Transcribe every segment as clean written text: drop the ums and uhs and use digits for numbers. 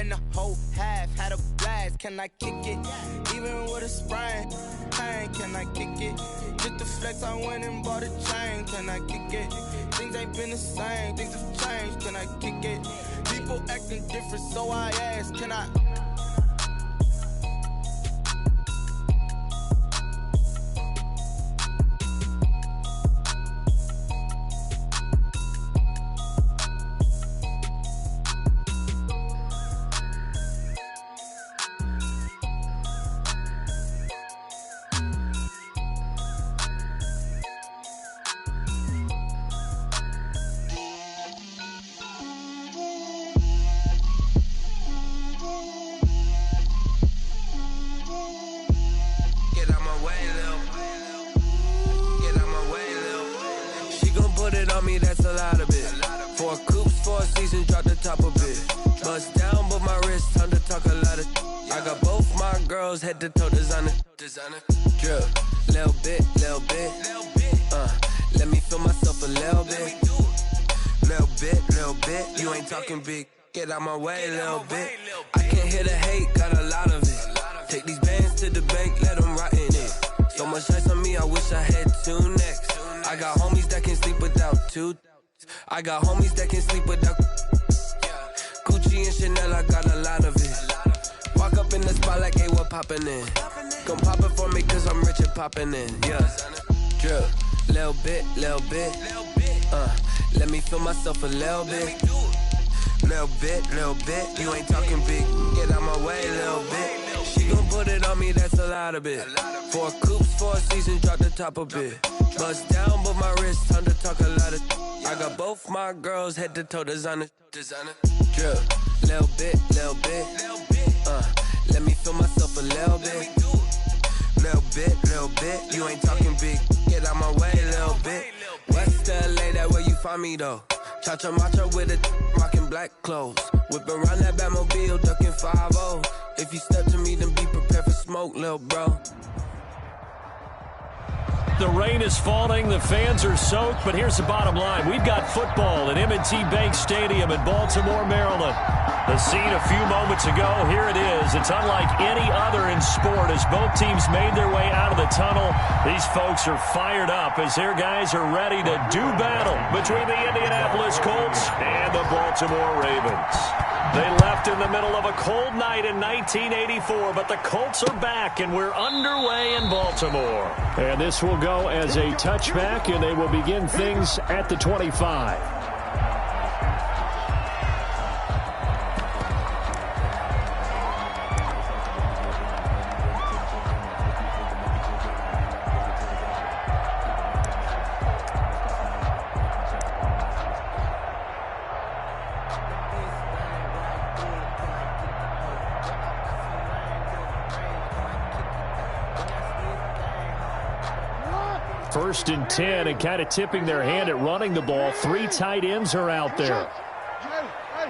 and the whole half had a blast. Can I kick it? Even with a sprain, pain, can I kick it? Just to flex, I went and bought a chain. Can I kick it? Things ain't been the same, things have changed. Can I kick it? People acting different, so I ask, can I? That's a lot of it. 4 coops, 4 seasons, drop the top a bit. Bust down, but my wrist, time to talk a lot of. I got both my girls head to toe designer. Drip, little bit. Let me feel myself a little bit. Little bit. You ain't talking big. Get out my way, little bit. I can't hear the hate, got a lot of it. Take these bands to the bank, let them rot in it. So much ice on me, I wish I had 2 necks. I got homies that can sleep without 2. I got homies that can sleep without Gucci and Chanel, I got a lot of it. Walk up in the spot like, hey, what poppin' in? Come pop it for me, cause I'm rich and poppin' in, yeah. Drip, little bit. Let me feel myself a little bit. Little bit. You ain't talking big. Get out my way, little bit. She gon' put it on me, that's a lot of it. 4 coops, 4 seasons, drop the top a bit. Bust down, but my wrist, time to talk a lot of. I got both my girls head to toe designer. Drip, little bit. Let me feel myself a little bit. Little bit. You ain't talking big. Get out my way, little bit. West LA, that where you find me though. Cha-cha matcha with a rockin' black clothes. Whip around that Batmobile, ducking 5-0. If you step to me, then be prepared for smoke, little bro. The rain is falling, the fans are soaked, but here's the bottom line. We've got football at M&T Bank Stadium in Baltimore, Maryland. The scene a few moments ago, here it is. It's unlike any other in sport as both teams made their way out of the tunnel. These folks are fired up as their guys are ready to do battle between the Indianapolis Colts and the Baltimore Ravens. They left in the middle of a cold night in 1984, but the Colts are back, and we're underway in Baltimore. And this will go as a touchback, and they will begin things at the 25. First and 10, and kind of tipping their hand at running the ball. 3 tight ends are out there. Hey,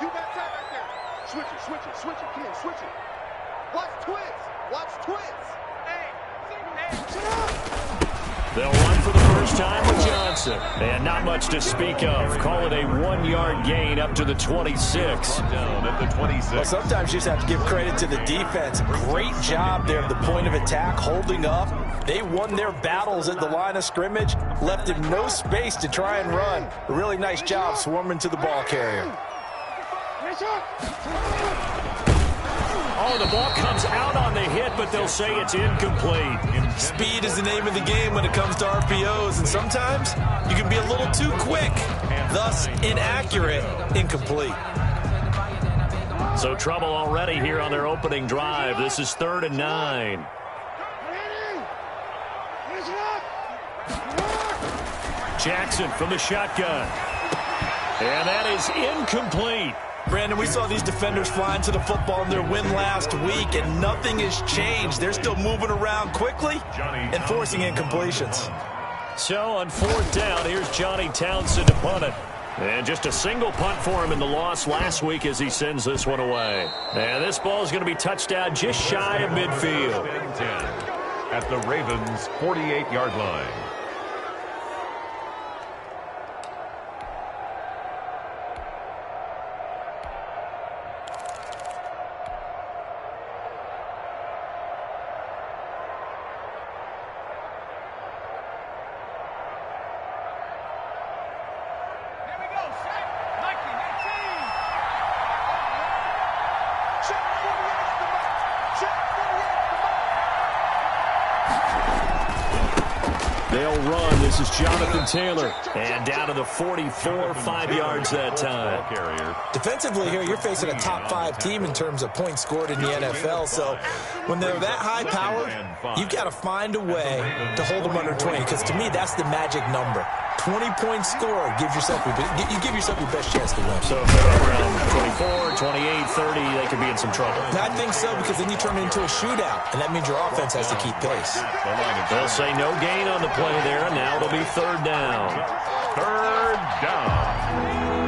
you got time right there. Switch it. Come on, switch it. Watch twins. Hey, shut up. They'll run for the first time with Johnson. And not much to speak of. Call it a 1-yard gain up to the 26. Down at the 26. Well, sometimes you just have to give credit to the defense. Great job there at the point of attack, holding up. They won their battles at the line of scrimmage, left him no space to try and run. A really nice job swarming to the ball carrier. Oh, the ball comes out on the hit, but they'll say it's incomplete. Speed is the name of the game when it comes to RPOs, and sometimes you can be a little too quick, thus inaccurate, incomplete. So trouble already here on their opening drive. This is 3rd and 9. Jackson from the shotgun. And that is incomplete. Brandon, we saw these defenders flying to the football in their win last week, and nothing has changed. They're still moving around quickly and forcing incompletions. So on 4th down, here's Johnny Townsend to punt it. And just a single punt for him in the loss last week as he sends this one away. And this ball is going to be touchdown just shy of midfield. At the Ravens' 48-yard line. They'll run. This is Jonathan Taylor. And down to the 44, 5 yards that time. Defensively here, you're facing a top 5 team in terms of points scored in the NFL. So when they're that high powered, you've got to find a way to hold them under 20. Because to me, that's the magic number. 20 points scored. You give yourself your best chance to win. So if they're around 24, 28, 30, they could be in some trouble. I think so, because then you turn it into a shootout, and that means your offense has to keep pace. They'll say no gain on the play there, and now it'll be third down. Third down.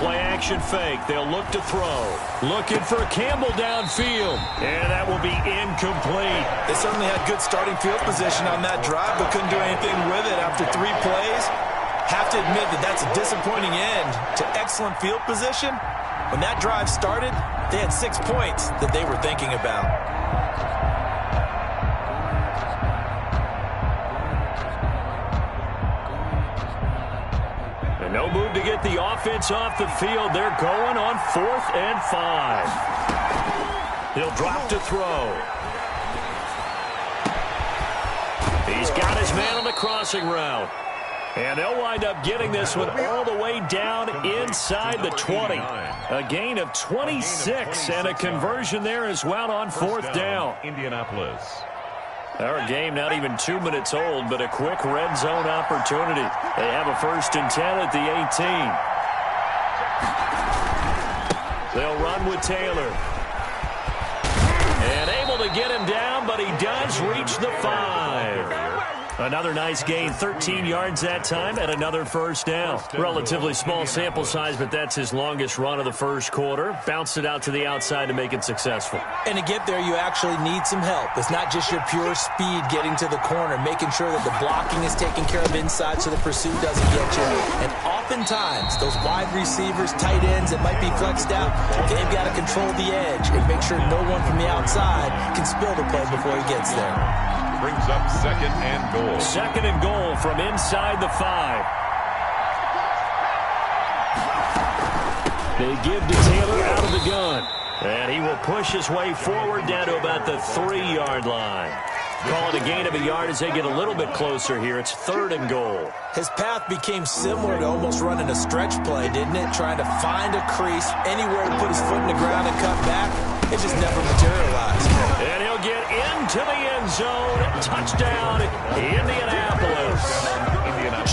Play-action fake. They'll look to throw. Looking for Campbell downfield. And that will be incomplete. They certainly had good starting field position on that drive, but couldn't do anything with it after 3 plays. Have to admit that that's a disappointing end to excellent field position. When that drive started, they had 6 points that they were thinking about. No move to get the offense off the field. They're going on 4th and 5. He'll drop to throw. He's got his man on the crossing route. And they'll wind up getting this one all the way down inside the 20. A gain of 26 and a conversion there as well on 4th down. Indianapolis. Our game not even 2 minutes old, but a quick red zone opportunity. They have a 1st and 10 at the 18. They'll run with Taylor. And able to get him down, but he does reach the 5. Another nice gain, 13 yards that time, and another 1st down. Relatively small sample size, but that's his longest run of the 1st quarter. Bounced it out to the outside to make it successful. And to get there, you actually need some help. It's not just your pure speed getting to the corner, making sure that the blocking is taken care of inside so the pursuit doesn't get you. And oftentimes, those wide receivers, tight ends that might be flexed out, they've got to control the edge and make sure no one from the outside can spill the play before he gets there. Brings up 2nd and goal. 2nd and goal from inside the 5. They give to Taylor out of the gun. And he will push his way forward down to about the 3-yard line. Call it a gain of a yard as they get a little bit closer here. It's 3rd and goal. His path became similar to almost running a stretch play, didn't it? Trying to find a crease, anywhere to put his foot in the ground and cut back. It just never materialized. And he'll get into the end zone. Touchdown, Indianapolis.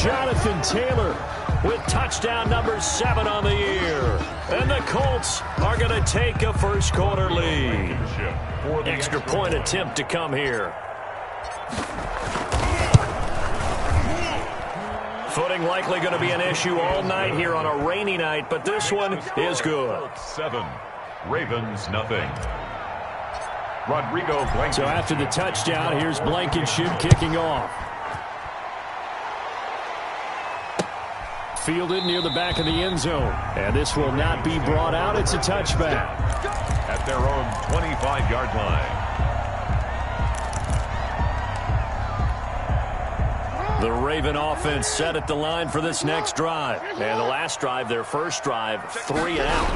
Jonathan Taylor with touchdown number 7 on the year. And the Colts are going to take a 1st quarter lead. Extra point attempt to come here. Footing likely going to be an issue all night here on a rainy night, but this one is good. 7, Ravens nothing. Rodrigo Blankenship. So after the touchdown, here's Blankenship kicking off. Fielded near the back of the end zone. And this will not be brought out. It's a touchback. At their own 25-yard line. The Raven offense set at the line for this next drive. And the last drive, their 1st drive, 3 and out.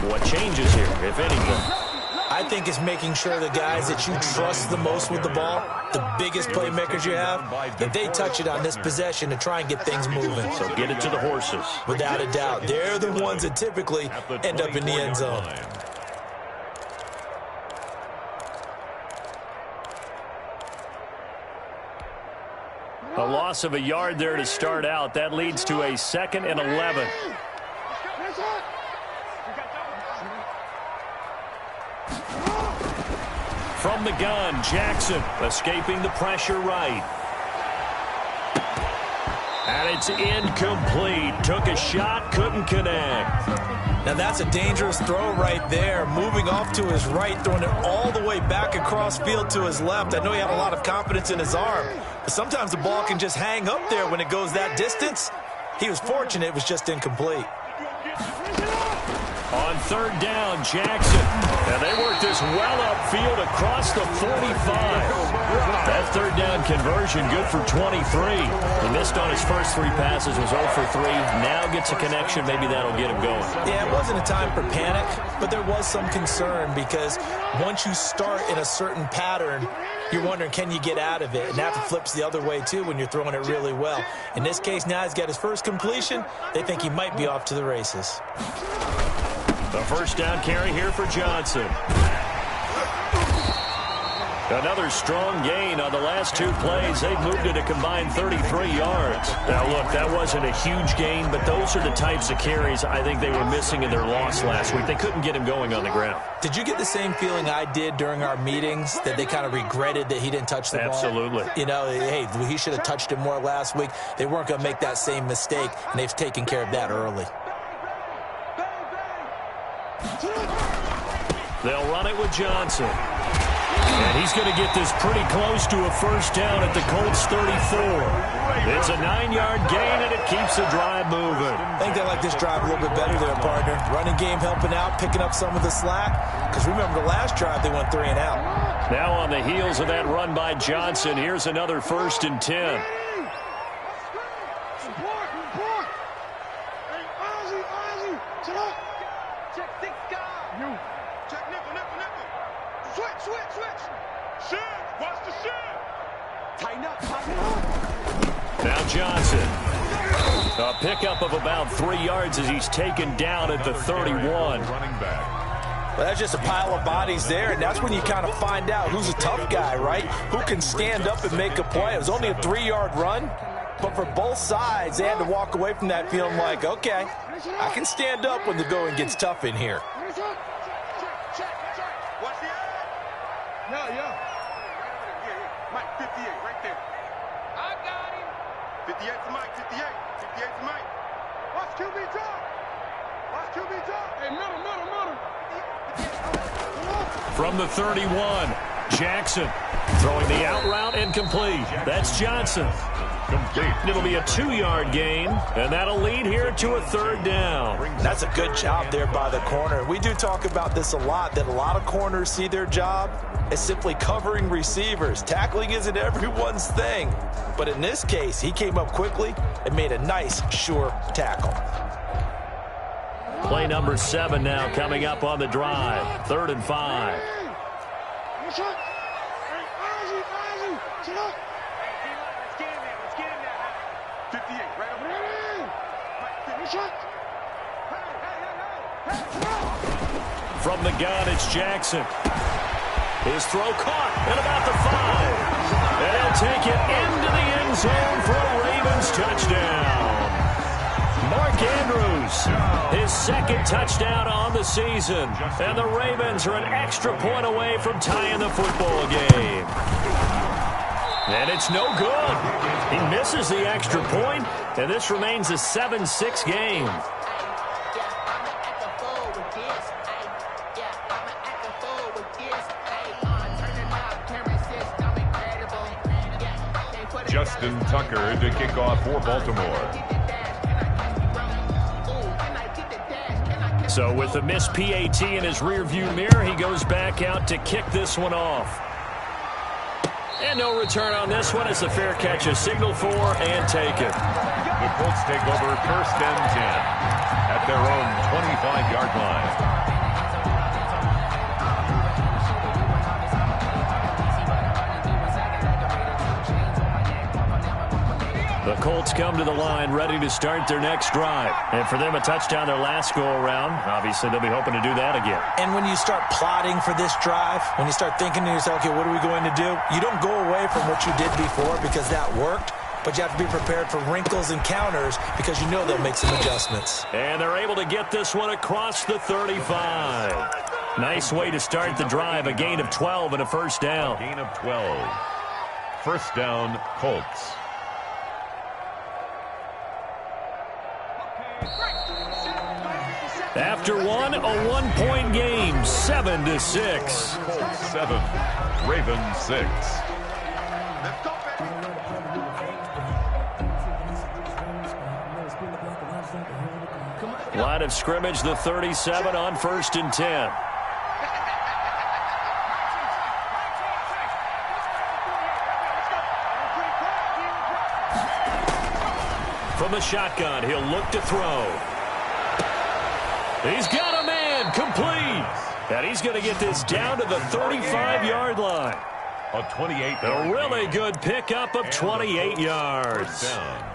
What changes here, if anything? I think it's making sure the guys that you trust the most with the ball, the biggest playmakers you have, that they touch it on this possession to try and get things moving. So get it to the horses. Without a doubt. They're the ones that typically end up in the end zone. A loss of a yard there to start out. That leads to a 2nd and 11. From the gun, Jackson escaping the pressure right. And it's incomplete. Took a shot, couldn't connect. Now that's a dangerous throw right there. Moving off to his right, throwing it all the way back across field to his left. I know he had a lot of confidence in his arm, but sometimes the ball can just hang up there when it goes that distance. He was fortunate it was just incomplete. On 3rd down, Jackson. And they work this well upfield across the 45. That third down conversion good for 23. He missed on his first 3 passes, was 0 for 3. Now gets a connection. Maybe that'll get him going. Yeah, it wasn't a time for panic, but there was some concern because once you start in a certain pattern, you're wondering, can you get out of it? And that flips the other way, too, when you're throwing it really well. In this case, now he's got his first completion. They think he might be off to the races. The first down carry here for Johnson. Another strong gain on the last 2 plays. They've moved it a combined 33 yards. Now, look, that wasn't a huge gain, but those are the types of carries I think they were missing in their loss last week. They couldn't get him going on the ground. Did you get the same feeling I did during our meetings, that they kind of regretted that he didn't touch the ball? Absolutely. You know, hey, he should have touched it more last week. They weren't going to make that same mistake, and they've taken care of that early. They'll run it with Johnson. And he's going to get this pretty close to a first down at the Colts 34. It's a 9-yard gain, and it keeps the drive moving. I think they like this drive a little bit better there, partner. Running game helping out, picking up some of the slack. Because remember, the last drive, they went 3 and out. Now on the heels of that run by Johnson, here's another 1st and 10. Now Johnson. A pickup of about 3 yards as he's taken down at the 31. Running back. Well, that's just a pile of bodies there, and that's when you kind of find out who's a tough guy, right? Who can stand up and make a play. It was only a 3-yard run, but for both sides, they had to walk away from that feeling like, okay, I can stand up when the going gets tough in here. Mike, 58, right there. I got him. 58 to Mike, 58. 58 to Mike. Watch QB drop. Watch QB drop. Hey, middle. From the 31, Jackson throwing the out route incomplete. That's Johnson. Complete. It'll be a 2-yard gain, and that'll lead here to a 3rd down. That's a good job there by the corner. We do talk about this a lot, that a lot of corners see their job as simply covering receivers. Tackling isn't everyone's thing. But in this case, he came up quickly and made a nice, sure tackle. Play number 7 now coming up on the drive. 3rd and 5. From the gun, it's Jackson. His throw caught at about the 5. And he'll take it into the end zone for a Ravens touchdown. Mark Andrews, his 2nd touchdown on the season. And the Ravens are an extra point away from tying the football game. And it's no good. He misses the extra point, and this remains a 7-6 game. Justin Tucker to kick off for Baltimore. So with the missed PAT in his rearview mirror, he goes back out to kick this one off. And no return on this one as the fair catch is signaled for and taken. The Colts take over 1st and 10 at their own 25-yard line. The Colts come to the line ready to start their next drive. And for them, a touchdown their last go-around. Obviously, they'll be hoping to do that again. And when you start plotting for this drive, when you start thinking to yourself, okay, what are we going to do? You don't go away from what you did before because that worked, but you have to be prepared for wrinkles and counters because you know they'll make some adjustments. And they're able to get this one across the 35. Nice way to start the drive, a gain of 12 and a first down. Gain of 12. First down, Colts. After one, a one-point game, 7-6. Colts 7, Ravens 6. Line of scrimmage, the 37 on 1st and 10. from the shotgun. He'll look to throw. He's got a man, complete. And he's going to get this down to the 35-yard line. A 28. A really good pickup of 28 yards. Down.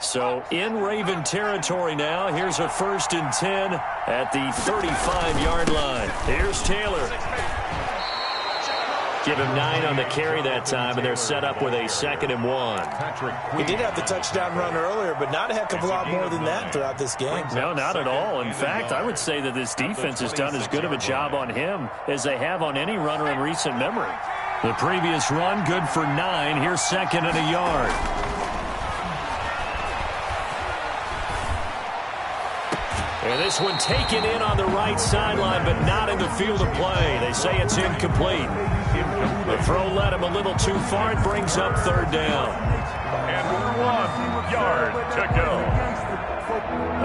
So in Raven territory now. Here's a 1st and 10 at the 35-yard line. Here's Taylor. Give him 9 on the carry that time, and they're set up with a 2nd and 1. He did have the touchdown run earlier, but not a heck of a lot more than that throughout this game. No, not at all. In fact, I would say that this defense has done as good of a job on him as they have on any runner in recent memory. The previous run, good for 9. Here's 2nd and a yard. And this one taken in on the right sideline, but not in the field of play. They say it's incomplete. The throw led him a little too far. It brings up 3rd down. And 1 yard to go.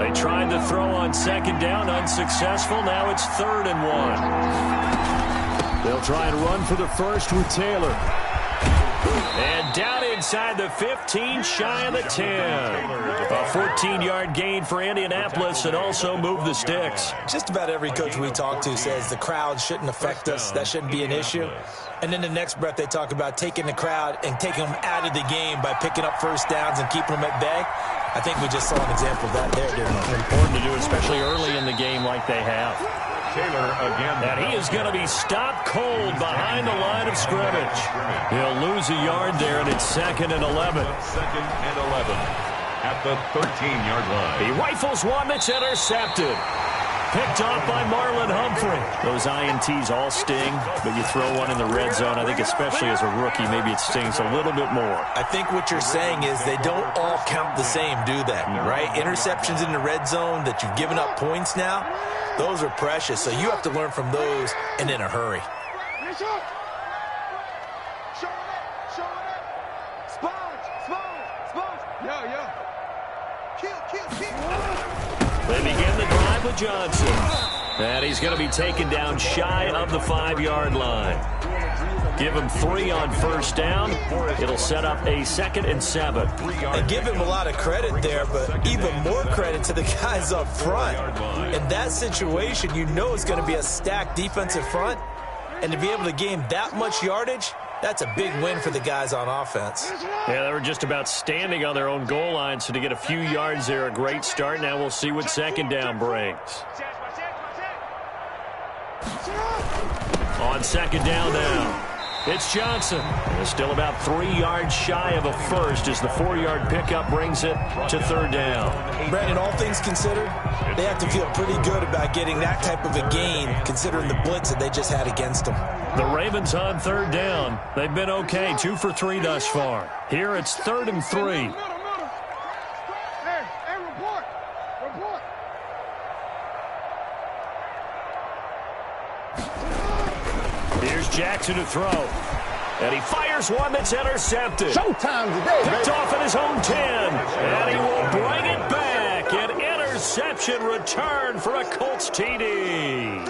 They tried to throw on 2nd down, unsuccessful. Now it's 3rd and 1. They'll try and run for the first with Taylor. And down inside the 15, shy of the 10. A 14-yard gain for Indianapolis and also move the sticks. Just about every coach we talk to says the crowd shouldn't affect us. That shouldn't be an issue. And then the next breath they talk about taking the crowd and taking them out of the game by picking up 1st downs and keeping them at bay. I think we just saw an example of that there, didn't we? Important to do, especially early in the game like they have. Taylor again. And he is going to be stopped cold behind the line of scrimmage. He'll lose a yard there, and it's 2nd and 11. 2nd and 11 at the 13-yard line. He rifles one that's intercepted. Picked off by Marlon Humphrey. Those INTs all sting, but you throw one in the red zone, I think especially as a rookie, maybe it stings a little bit more. I think what you're saying is they don't all count the same, do they? Right? Interceptions in the red zone that you've given up points now, those are precious. So you have to learn from those and in a hurry. They begin the drive with Johnson. And he's going to be taken down shy of the 5-yard line. Give him 3 on 1st down. It'll set up a 2nd and 7. And give him a lot of credit there, but even more credit to the guys up front. In that situation, you know it's going to be a stacked defensive front. And to be able to gain that much yardage, that's a big win for the guys on offense. Yeah, they were just about standing on their own goal line, so to get a few yards there, a great start. Now we'll see what 2nd down brings. On 2nd down now, it's Johnson. They're still about 3 yards shy of a 1st as the 4-yard pickup brings it to 3rd down. Brandon, all things considered, they have to feel pretty good about getting that type of a gain considering the blitz that they just had against them. The Ravens on 3rd down. They've been okay, 2 for 3 thus far. Here it's 3rd and 3. Here's Jackson to throw. And he fires one that's intercepted. Showtime today, Picked off at his own 10. And he will bring it back. An interception return for a Colts TD.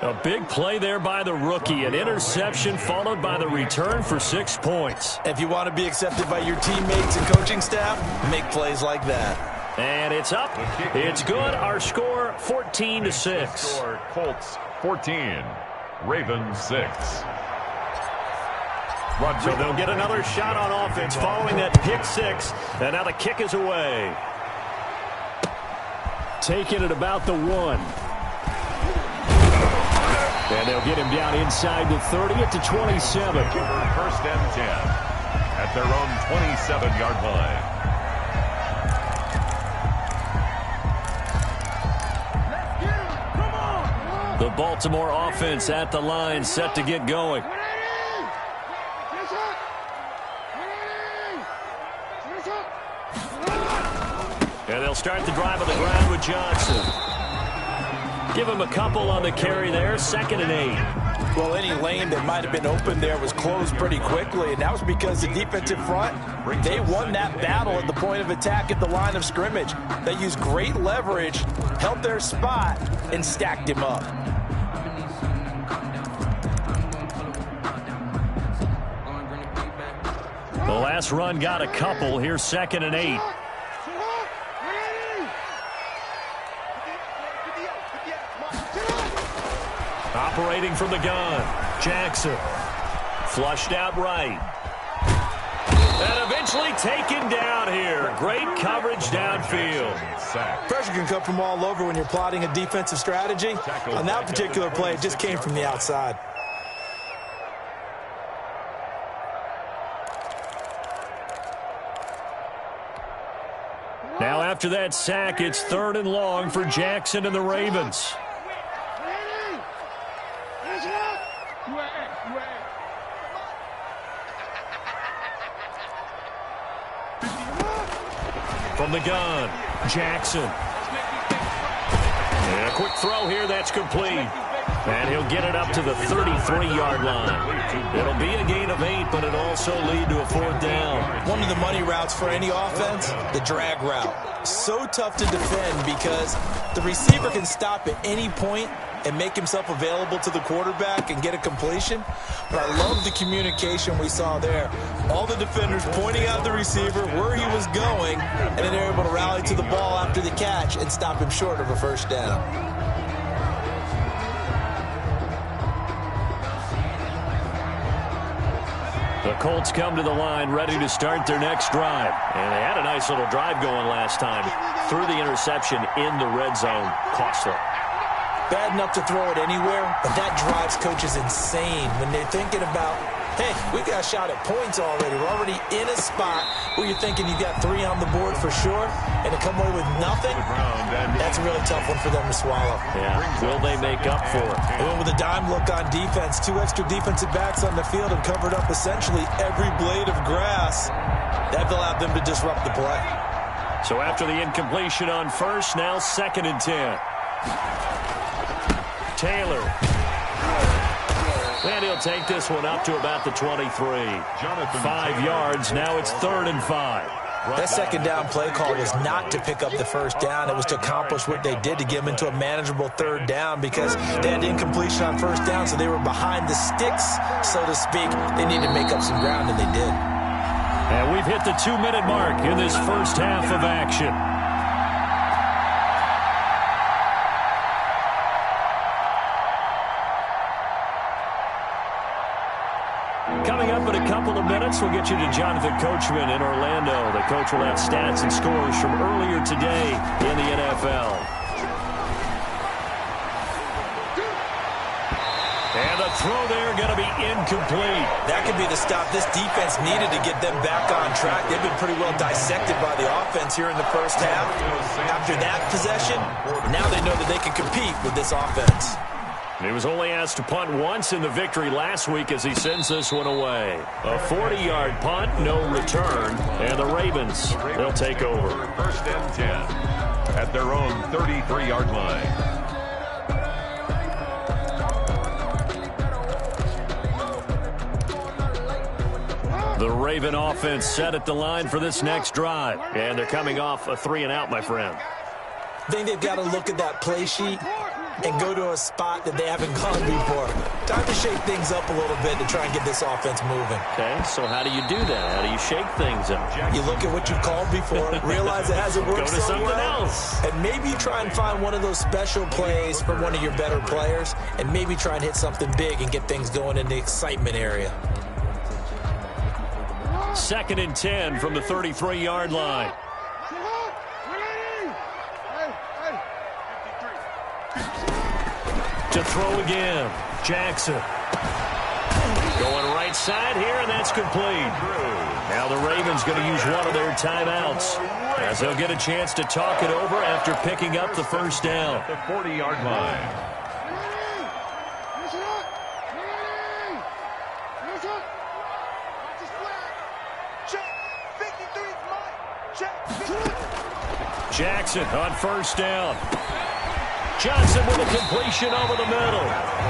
A big play there by the rookie. An interception followed by the return for 6 points. If you want to be accepted by your teammates and coaching staff, make plays like that. And it's up. It's good. Our score, 14-6. Colts 14. Ravens 6. So they'll get another shot on offense following that pick 6. And now the kick is away. Taking it about the 1. And they'll get him down inside the 30 at the 27. 1st and 10 at their own 27-yard line. The Baltimore offense at the line, set to get going. And they'll start the drive on the ground with Johnson. Give him a couple on the carry there, 2nd and 8. Well, any lane that might have been open there was closed pretty quickly, and that was because the defensive front, they won that battle at the point of attack at the line of scrimmage. They used great leverage, held their spot, and stacked him up. The last run got a couple. Here's 2nd and 8. Operating from the gun, Jackson. Flushed out right. And eventually taken down here. Great coverage downfield. Pressure can come from all over when you're plotting a defensive strategy. On that particular play, it just came from the outside. Now after that sack, it's 3rd and long for Jackson and the Ravens. From the gun, Jackson. And a quick throw here, that's complete. And he'll get it up to the 33-yard line. It'll be a gain of 8, but it'll also lead to a 4th down. One of the money routes for any offense, the drag route. So tough to defend because the receiver can stop at any point and make himself available to the quarterback and get a completion. But I love the communication we saw there. All the defenders pointing out the receiver where he was going, and then they're able to rally to the ball after the catch and stop him short of a 1st down. The Colts come to the line ready to start their next drive. And they had a nice little drive going last time. Threw the interception in the red zone. Costly. Bad enough to throw it anywhere, but that drives coaches insane when they're thinking about, hey, we got a shot at points already. We're already in a spot where you're thinking you got 3 on the board for sure, and to come away with nothing, that's a really tough one for them to swallow. Yeah, will they make up for it? They went with a dime look on defense. 2 extra defensive backs on the field and covered up essentially every blade of grass. That allowed them to disrupt the play. So after the incompletion on 1st, now 2nd and 10. Taylor. And he'll take this one up to about the 23. 5 yards. Now it's 3rd and 5. That 2nd down play call was not to pick up the 1st down. It was to accomplish what they did to get them into a manageable 3rd down because they had incompletion on 1st down, so they were behind the sticks, so to speak. They needed to make up some ground, and they did. And we've hit the 2-minute mark in this first half of action. Coming up in a couple of minutes, we'll get you to Jonathan Coachman in Orlando. The coach will have stats and scores from earlier today in the NFL. And the throw there going to be incomplete. That could be the stop this defense needed to get them back on track. They've been pretty well dissected by the offense here in the first half. After that possession, now they know that they can compete with this offense. He was only asked to punt once in the victory last week as he sends this one away. A 40-yard punt, no return, and the Ravens, they'll take over. 1st and 10 at their own 33-yard line. The Raven offense set at the line for this next drive. And they're coming off a 3-and-out, my friend. I think they've got to look at that play sheet and go to a spot that they haven't gone before. Time to shake things up a little bit to try and get this offense moving. Okay, so how do you do that? How do you shake things up? You look at what you've called before, realize it hasn't worked Go to so something well, else. and maybe try and find one of those special plays from one of your better players, and maybe try and hit something big and get things going in the excitement area. 2nd and 10 from the 33-yard line. To throw again, Jackson. Going right side here, and that's complete. Now the Ravens going to use one of their timeouts as they'll get a chance to talk it over after picking up the 1st down. At the 40-yard line. Jackson on 1st down. Johnson with a completion over the middle.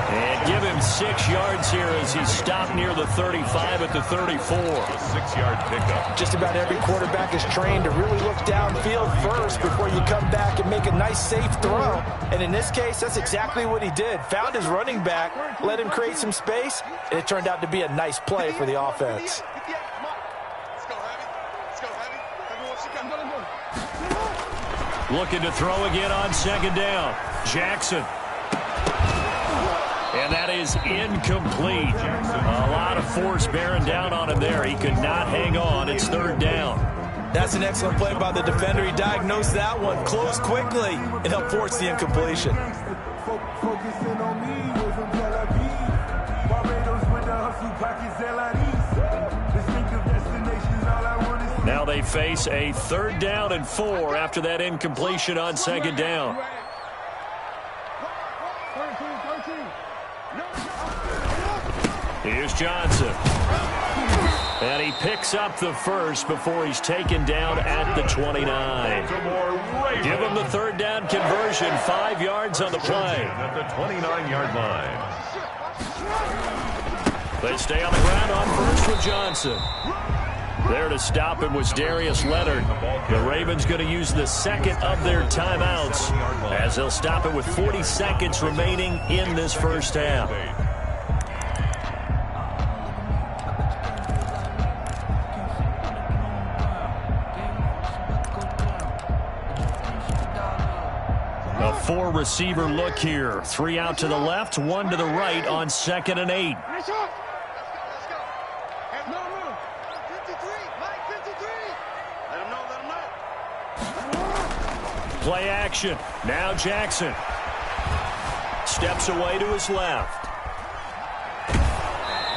And give him 6 yards here as he's stopped near the 35 at the 34. A 6-yard pickup. Just about every quarterback is trained to really look downfield first before you come back and make a nice, safe throw. And in this case, that's exactly what he did. Found his running back, let him create some space, and it turned out to be a nice play for the offense. Looking to throw again on second down. Jackson. And that is incomplete. A lot of force bearing down on him there. He could not hang on. It's third down. That's an excellent play by the defender. He diagnosed that one, closed quickly, and helped force the incompletion. Now they face a 3rd down and 4 after that incompletion on second down. Here's Johnson. And he picks up the first before he's taken down at the 29. Give him the 3rd down conversion, 5 yards on the play. At the 29-yard line. They stay on the ground on first with Johnson. There to stop him was Darius Leonard. The Ravens going to use the second of their timeouts as they'll stop it with 40 seconds remaining in this first half. A 4-receiver look here. 3 out to the left, 1 to the right on 2nd and 8. Play action. Now Jackson. Steps away to his left.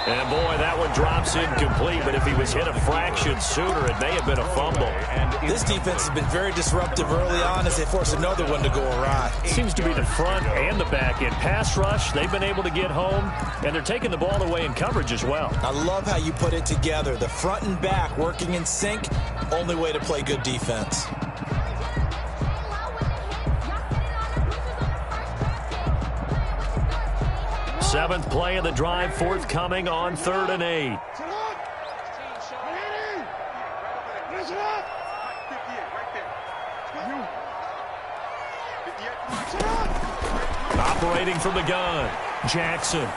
And boy, that one drops incomplete, but if he was hit a fraction sooner, it may have been a fumble. This defense has been very disruptive early on as they force another one to go awry. Seems to be the front and the back end. Pass rush, they've been able to get home, and they're taking the ball away in coverage as well. I love how you put it together. The front and back working in sync, only way to play good defense. Seventh play of the drive forthcoming on 3rd and 8. Operating from the gun, Jackson.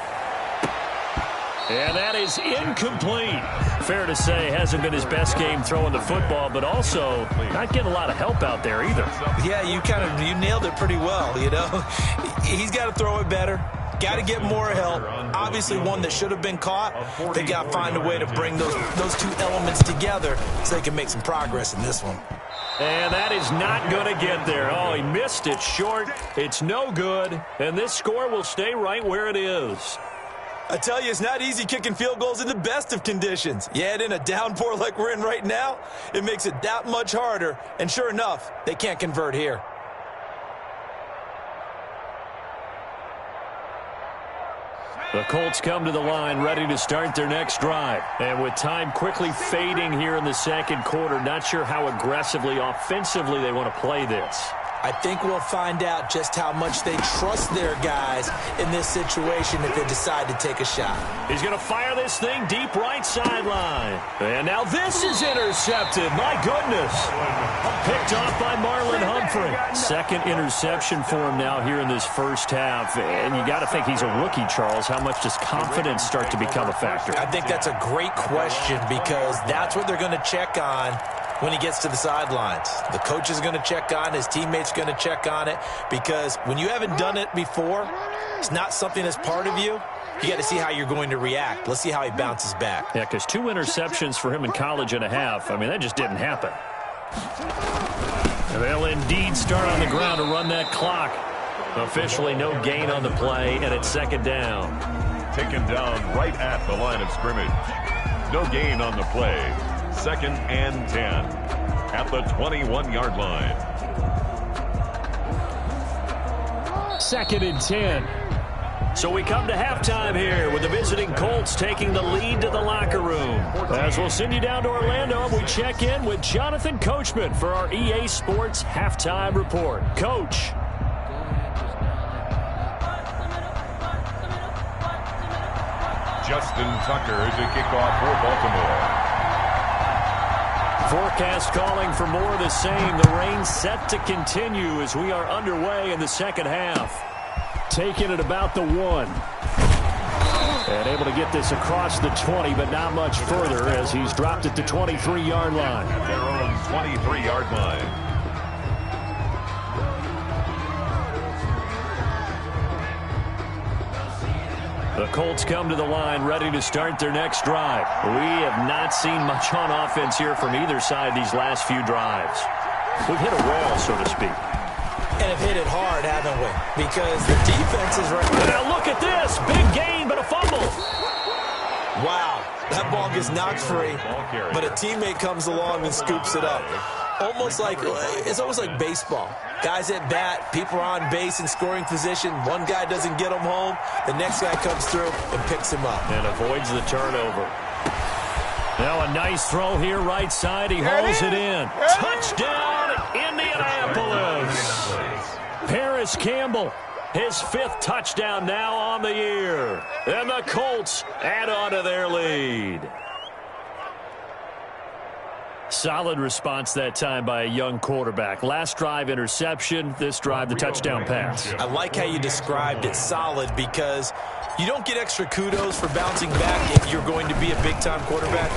And that is incomplete. Fair to say, hasn't been his best game throwing the football, but also not getting a lot of help out there either. Yeah, you nailed it pretty well, you know. He's got to throw it better. Got to get more help. Obviously one that should have been caught. They got to find a way to bring those two elements together so they can make some progress in this one. And that is not going to get there. Oh, he missed it short. It's no good. And this score will stay right where it is. I tell you, it's not easy kicking field goals in the best of conditions. Yet in a downpour like we're in right now, it makes it that much harder. And sure enough, they can't convert here. The Colts come to the line ready to start their next drive. And with time quickly fading here in the second quarter, not sure how aggressively, offensively they want to play this. I think we'll find out just how much they trust their guys in this situation if they decide to take a shot. He's going to fire this thing deep right sideline. And now this is intercepted. My goodness. Picked off by Marlon Humphrey. Second interception for him now here in this first half. And you got to think he's a rookie, Charles. How much does confidence start to become a factor? I think that's a great question because that's what they're going to check on when he gets to the sidelines. The coach is going to check on, his teammates going to check on it, because when you haven't done it before, it's not something that's part of you. You got to see how you're going to react. Let's see how he bounces back. Yeah, because 2 interceptions for him in college and a half. I mean, that just didn't happen. And they'll indeed start on the ground to run that clock. Officially no gain on the play, and it's second down. Taken down right at the line of scrimmage. No gain on the play. 2nd and 10 at the 21-yard line. 2nd and 10. So we come to halftime here with the visiting Colts taking the lead to the locker room. As we'll send you down to Orlando, we check in with Jonathan Coachman for our EA Sports Halftime Report. Coach. Justin Tucker to kick off for Baltimore. Forecast calling for more of the same. The rain set to continue as we are underway in the second half. Taking it about the 1. And able to get this across the 20, but not much further as he's dropped it to 23-yard line. At their own 23-yard line. The Colts come to the line ready to start their next drive. We have not seen much on offense here from either side these last few drives. We've hit a wall, so to speak. And have hit it hard, haven't we? Because the defense is right. Now look at this. Big gain, but a fumble. Wow. That ball gets knocked free, but a teammate comes along and scoops it up. It's almost like baseball. Guys at bat, people are on base in scoring position. One guy doesn't get him home. The next guy comes through and picks him up. And avoids the turnover. Now a nice throw here, right side. He hauls it in. Touchdown, Indianapolis. Paris Campbell, his 5th touchdown now on the year. And the Colts add on to their lead. Solid response that time by a young quarterback. Last drive, interception. This drive, the touchdown pass. I like how you described it, solid, because you don't get extra kudos for bouncing back if you're going to be a big-time quarterback.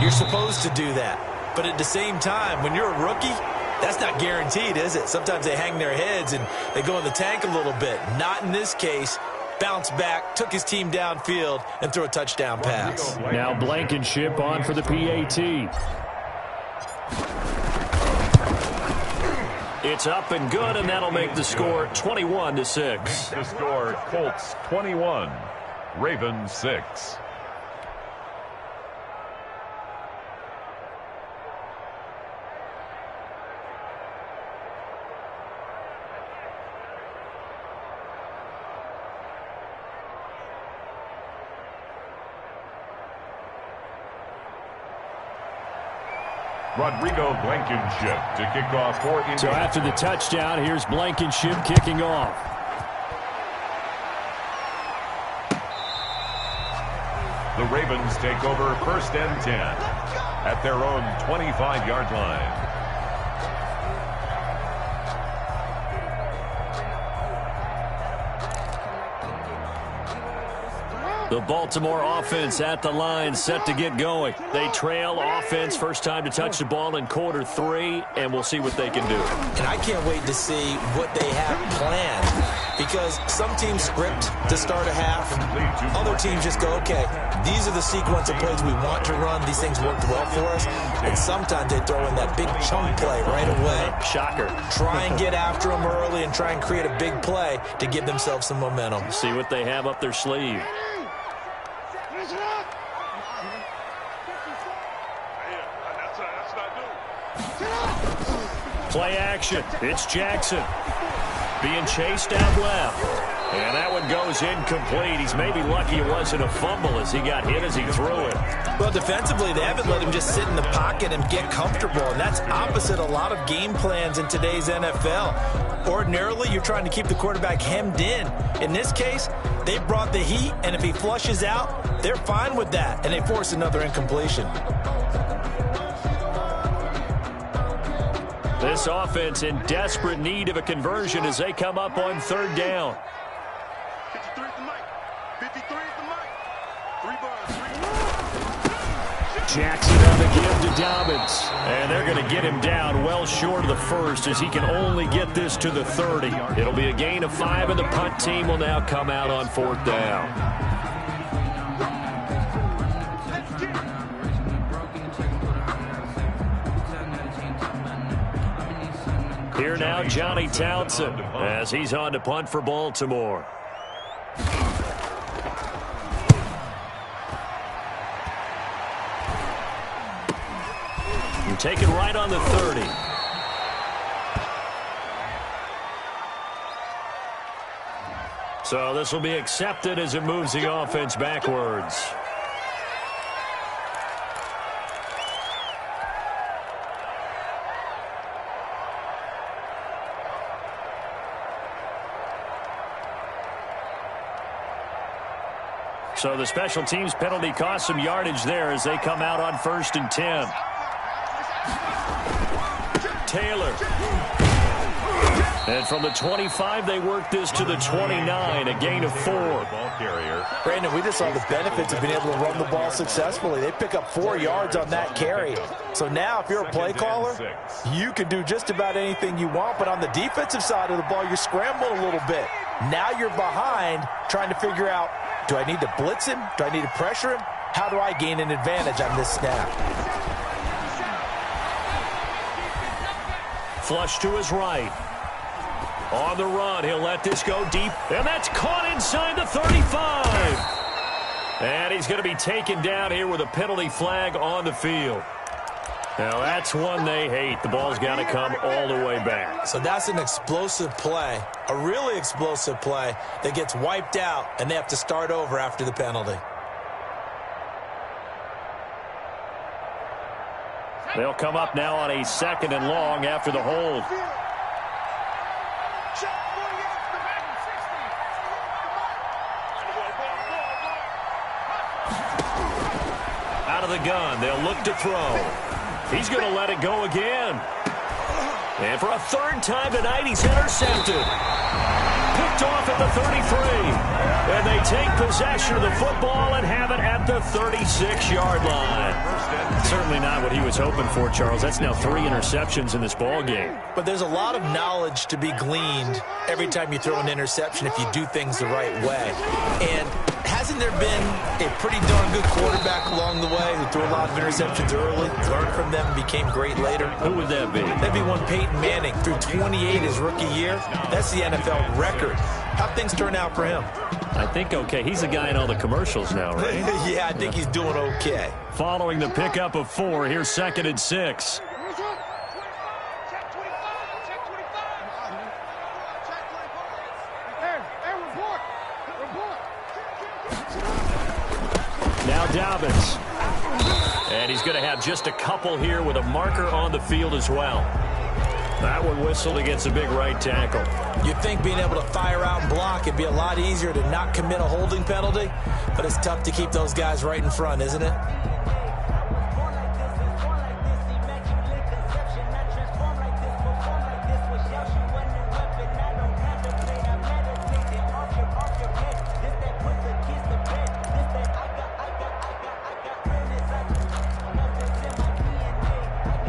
You're supposed to do that. But at the same time, when you're a rookie, that's not guaranteed, is it? Sometimes they hang their heads and they go in the tank a little bit. Not in this case. Bounced back, took his team downfield, and threw a touchdown pass. Now Blankenship on for the PAT. It's up and good, and that'll make the score 21-6. The score, Colts 21, Ravens 6. Rodrigo Blankenship to kick off for Indy. So after the touchdown, here's Blankenship kicking off. The Ravens take over 1st and 10 at their own 25-yard line. The Baltimore offense at the line, set to get going. They trail offense, first time to touch the ball in quarter 3, and we'll see what they can do. And I can't wait to see what they have planned, because some teams script to start a half. Other teams just go, okay, these are the sequence of plays we want to run. These things worked well for us. And sometimes they throw in that big chunk play right away. Shocker. Try and get after them early and try and create a big play to give themselves some momentum. See what they have up their sleeve. Play action. It's Jackson being chased out left. And that one goes incomplete. He's maybe lucky it wasn't a fumble as he got hit as he threw it. Well, defensively, they haven't let him just sit in the pocket and get comfortable. And that's opposite a lot of game plans in today's NFL. Ordinarily, you're trying to keep the quarterback hemmed in. In this case, they brought the heat, and if he flushes out, they're fine with that. And they force another incompletion. This offense in desperate need of a conversion as they come up on 3rd down. 53 is the mic. 53 is the mic. 3 bars. Jackson on the give to Dobbins. And they're going to get him down well short of the first as he can only get this to the 30. It'll be a gain of 5, and the punt team will now come out on 4th down. Here now, Johnny Townsend, as he's on to punt for Baltimore. You take it right on the 30. So this will be accepted as it moves the offense backwards. So the special teams penalty cost some yardage there as they come out on 1st and 10. Taylor. And from the 25, they work this to the 29, a gain of 4. Ball carrier. Brandon, we just saw the benefits of being able to run the ball successfully. They pick up 4 yards on that carry. So now if you're a play caller, you can do just about anything you want. But on the defensive side of the ball, you're scrambling a little bit. Now you're behind trying to figure out, do I need to blitz him? Do I need to pressure him? How do I gain an advantage on this snap? Flush to his right. On the run, he'll let this go deep, and that's caught inside the 35. And he's going to be taken down here with a penalty flag on the field. Now, that's one they hate. The ball's got to come all the way back. So that's an explosive play, a really explosive play that gets wiped out, and they have to start over after the penalty. They'll come up now on a 2nd and long after the hold. Out of the gun, they'll look to throw. He's going to let it go again. And for a 3rd time tonight, he's intercepted. Picked off at the 33. And they take possession of the football and have it at the 36-yard line. Certainly not what he was hoping for, Charles. That's now 3 interceptions in this ball game. But there's a lot of knowledge to be gleaned every time you throw an interception if you do things the right way. And hasn't there been a pretty darn good quarterback along the way who threw a lot of interceptions early, learned from them, and became great later? Who would that be? That'd be one Peyton Manning, threw 28 his rookie year. That's the NFL record. How'd things turn out for him? I think okay. He's the guy in all the commercials now, right? Yeah, I think he's doing okay. Following the pickup of 4, here's 2nd and 6. Now Dobbins. And he's going to have just a couple here with a marker on the field as well. That one whistled against a big right tackle. You'd think being able to fire out and block it'd be a lot easier to not commit a holding penalty, but it's tough to keep those guys right in front, isn't it?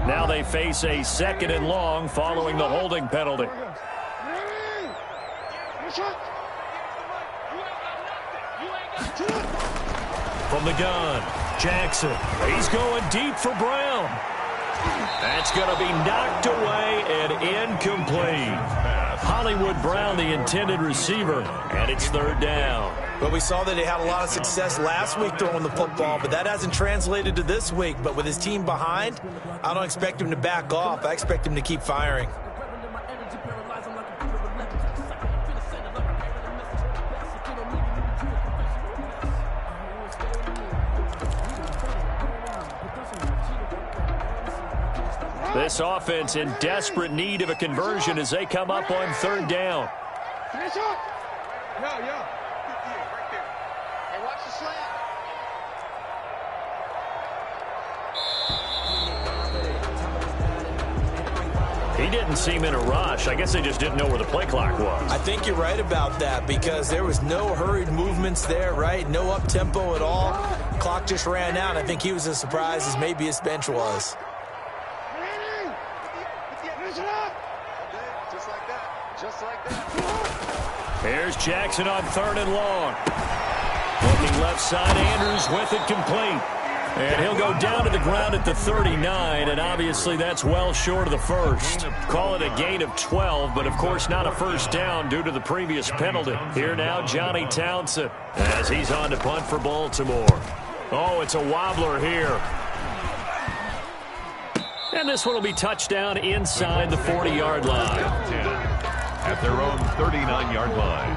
Now they face a 2nd and long following the holding penalty. From the gun, Jackson. He's going deep for Brown. That's going to be knocked away and incomplete. Hollywood Brown, the intended receiver, and it's 3rd down. But we saw that he had a lot of success last week throwing the football, but that hasn't translated to this week. But with his team behind, I don't expect him to back off. I expect him to keep firing. This offense in desperate need of a conversion as they come up on 3rd down. He didn't seem in a rush. I guess they just didn't know where the play clock was. I think you're right about that because there was no hurried movements there, right? No up-tempo at all. Clock just ran out. I think he was as surprised as maybe his bench was. Here's Jackson on 3rd and long. Looking left side, Andrews with it complete. And he'll go down to the ground at the 39, and obviously that's well short of the first. Call it a gain of 12, but of course not a first down due to the previous penalty. Here now, Johnny Townsend, as he's on to punt for Baltimore. Oh, it's a wobbler here. And this one will be touchdown inside the 40-yard line. At their own 39-yard line.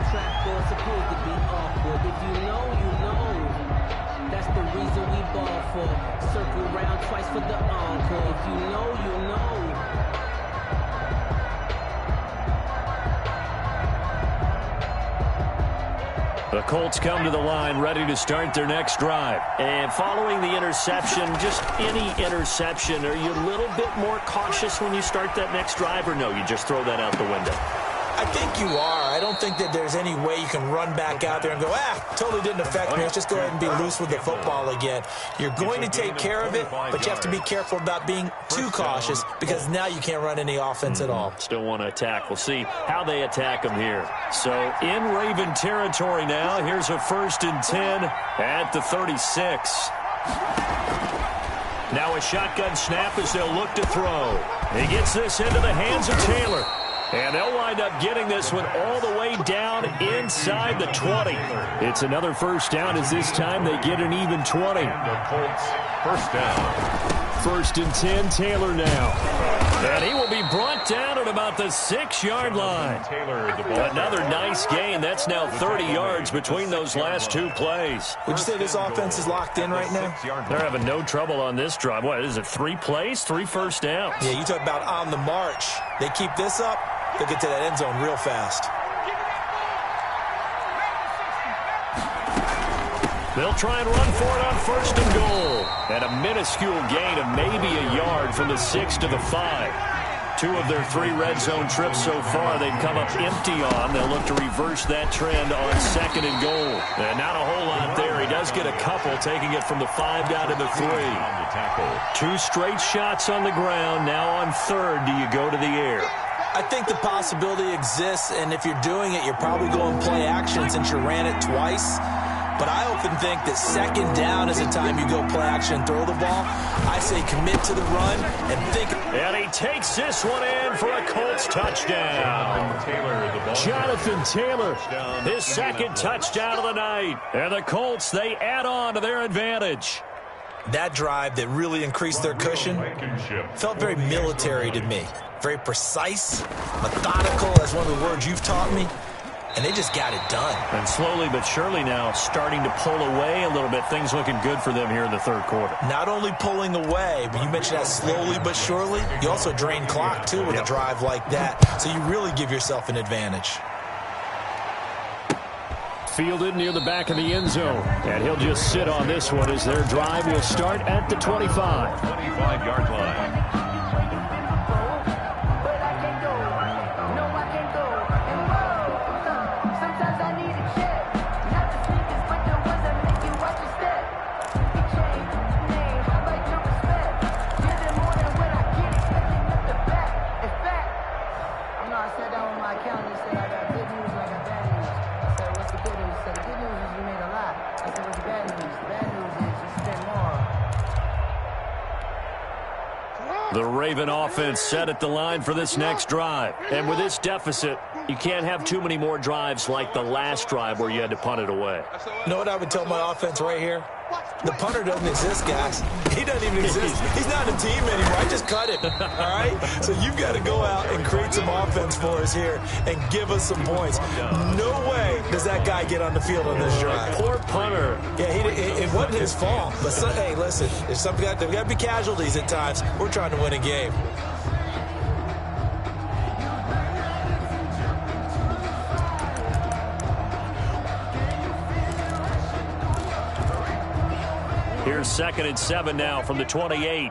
That's the reason we ball for. Circle round twice for the encore. If you know, you know. The Colts come to the line ready to start their next drive. And following the interception, just any interception, are you a little bit more cautious when you start that next drive, or no, you just throw that out the window? I think you are. I don't think that there's any way you can run back out there and go, totally didn't affect me. Let's just go ahead and be loose with the football again. You're going to take care of it, but you have to be careful about being too cautious because now you can't run any offense at all. Still want to attack. We'll see how they attack them here. So in Raven territory now, here's a 1st and 10 at the 36. Now a shotgun snap as they'll look to throw. He gets this into the hands of Taylor. And they'll wind up getting this one all the way down inside the 20. It's another 1st down as this time they get an even 20. The Colts, 1st down. 1st and 10, Taylor now. And he will be brought down at about the 6-yard line. Another nice gain. That's now 30 yards between those last 2 plays. Would you say this offense is locked in right now? They're having no trouble on this drive. What is it, 3 plays, 3 first downs? Yeah, you talk about on the march. They keep this up, they'll get to that end zone real fast. They'll try and run for it on 1st and goal. And a minuscule gain of maybe a yard from the 6 to the 5. 2 of their 3 red zone trips so far they've come up empty on. They'll look to reverse that trend on 2nd and goal. And not a whole lot there. He does get a couple, taking it from the 5 down to the 3. 2 straight shots on the ground. Now on 3rd, do you go to the air? I think the possibility exists, and if you're doing it, you're probably going play action since you ran it twice. But I often think that 2nd down is the time you go play action and throw the ball. I say commit to the run and think. And he takes this one in for a Colts touchdown. Jonathan Taylor, his 2nd touchdown of the night. And the Colts, they add on to their advantage. That drive that really increased their cushion felt very military to me. Very precise, methodical, that's one of the words you've taught me. And they just got it done. And slowly but surely now starting to pull away a little bit. Things looking good for them here in the 3rd quarter. Not only pulling away, but you mentioned that slowly but surely. You also drain clock, too, with a drive like that. So you really give yourself an advantage. Fielded near the back of the end zone. And he'll just sit on this one as their drive will start at the 25. 25-yard line. The Raven offense set at the line for this next drive. And with this deficit, you can't have too many more drives like the last drive where you had to punt it away. You know what I would tell my offense right here? The punter doesn't exist, guys. He doesn't even exist. He's not a team anymore. I just cut him, all right? So you've got to go out and create some offense for us here and give us some points. No way does that guy get on the field on this drive. Poor punter. Yeah, it wasn't his fault. But, hey, listen, there's got to be casualties at times. We're trying to win a game. Here's 2nd and 7 now from the 28.